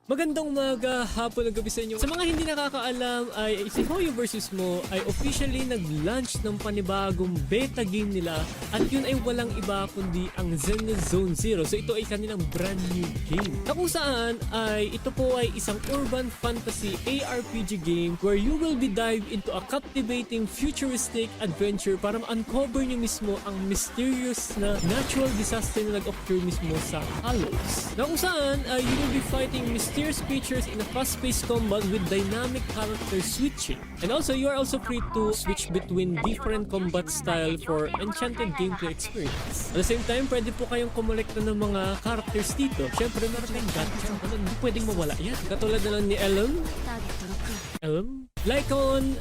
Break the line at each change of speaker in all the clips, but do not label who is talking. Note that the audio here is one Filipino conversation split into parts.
Magandang umaga, hapon o gabi sa inyo. Sa mga hindi nakakaalam ay si Hoyo vs Mo ay officially nag-launch ng panibagong beta game nila at yun ay walang iba kundi ang Zenless Zone Zero. So ito ay kanilang brand new game. Na kung saan ay ito po ay isang urban fantasy ARPG game where you will be dive into a captivating futuristic adventure para ma-uncover nyo mismo ang mysterious na natural disaster na nag-occur mismo sa Hallows. Na kung saan ay you will be fighting mysterious creatures in a fast-paced combat with dynamic character switching. And also, you are also free to switch between different combat style for enchanted gameplay experience. At the same time, pwede po kayong kumolekta ng mga characters dito. Syempre, meron kayong gacha. Hindi pwedeng mawala yan. Katulad na lang ni Ellen. Lycon.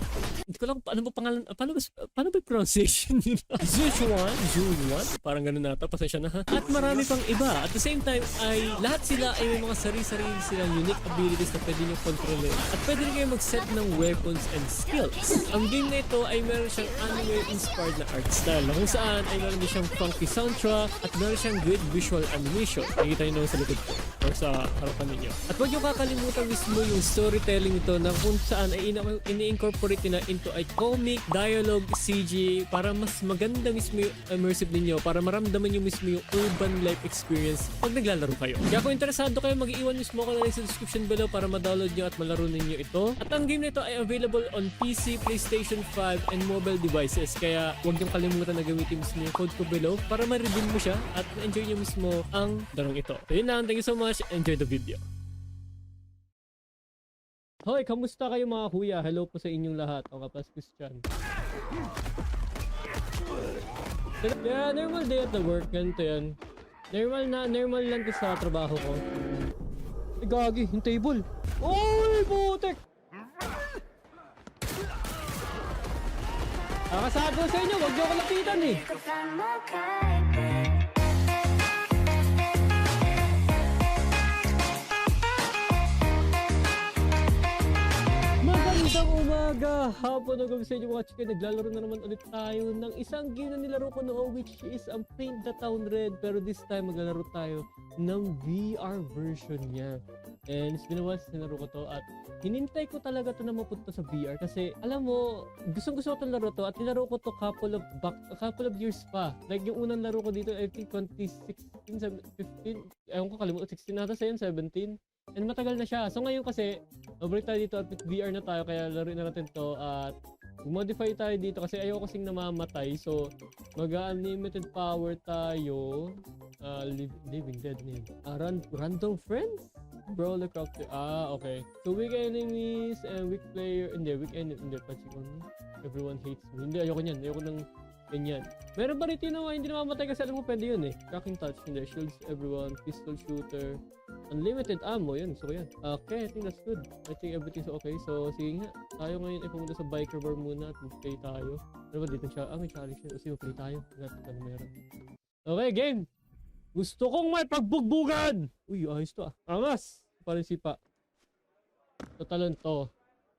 Hindi ko lang, ano ba pangalan? Paano ba pronunciation nila? Zhuan? Parang ganun nata. Pasensya na ha. At marami pang iba. At the same time, ay lahat sila ay may mga sarili-sarili silang unique abilities na pwede nyo kontrolin. At pwede rin kayo mag-set ng weapons and skills. Ang game na ito ay meron siyang anime-inspired na art style. Na kung saan ay meron din siyang funky soundtrack at meron siyang great visual animation. Nakikita nyo naman sa likod ko o sa harapan ninyo. At huwag nyo kakalimutan mismo yung storytelling nito na kung saan ay ini-incorporate na into a comic, dialogue, CG para mas maganda mismo yung immersive ninyo, para maramdaman nyo mismo yung urban life experience pag naglalaro kayo. Kaya kung interesado kayo, mag-iwan mismo ko na rin sa description below para ma-download nyo at malaro ninyo ito. At ang game nito ay available on PC, PlayStation 5, and mobile devices. Kaya huwag nyo kalimutan na gamitin mismo yung code ko below para ma-redeem mo siya at ma-enjoy nyo mismo ang larong ito. So yun lang, thank you so much, enjoy the video. Hoy, kamusta kayo mga kuya? Hello po sa inyong lahat. O kapas Christian. Yeah, normal day at the work. Ganito yan. Normal lang to sa trabaho ko. Ay, gagi, yung table. Oy, putek! Nakasabi ko sa inyo, wag niyo ako lapitan eh. Magandang umaga, hapon o gabi sa inyo mga chicken. Naglalaro na naman ulit tayo ng isang game na nilaro ko noon, which is ang Paint the Town Red. Pero this time maglalaro tayo ng VR version niya. And it's been a while since nilaro ko to at hinintay ko talaga to na mapunta sa VR kasi alam mo, gustong gusto ko itong laro to at nilaro ko to a couple of years pa. Like yung unang laro ko dito, I think 2016, 15, ewan ko kalimutan, 16 nata sa yun, 17. And matagal na siya. So ngayon kasi, mabalik tayo dito at VR na tayo kaya laruin na natin to at modify tayo dito kasi ayoko kasing namamatay. So mag-unlimited power tayo. Living Dead name. Random friends? Brawler character. Okay. So weak enemies and weak player. Weak enemy. Punching only. Everyone hates me. Hindi, ayoko niyan. Ayoko ng ganyan. Meron ba rito na hindi namamatay kasi alam mo pwede yun eh. Cracking touch. Hindi. Shields everyone. Pistol shooter. Unlimited ammo. Yun. So yan. Okay. I think that's good. I think everything's okay. So sige nga. Tayo ngayon ay pumunta sa biker bar muna at mag-play tayo. Ano ba dito siya? May challenge siya. Kasi mag-play tayo. Ano meron. Okay. Game. Gusto kong may pagbugbugan! Uy, ayos to ah. Angas! Parang sipa. Totalan to.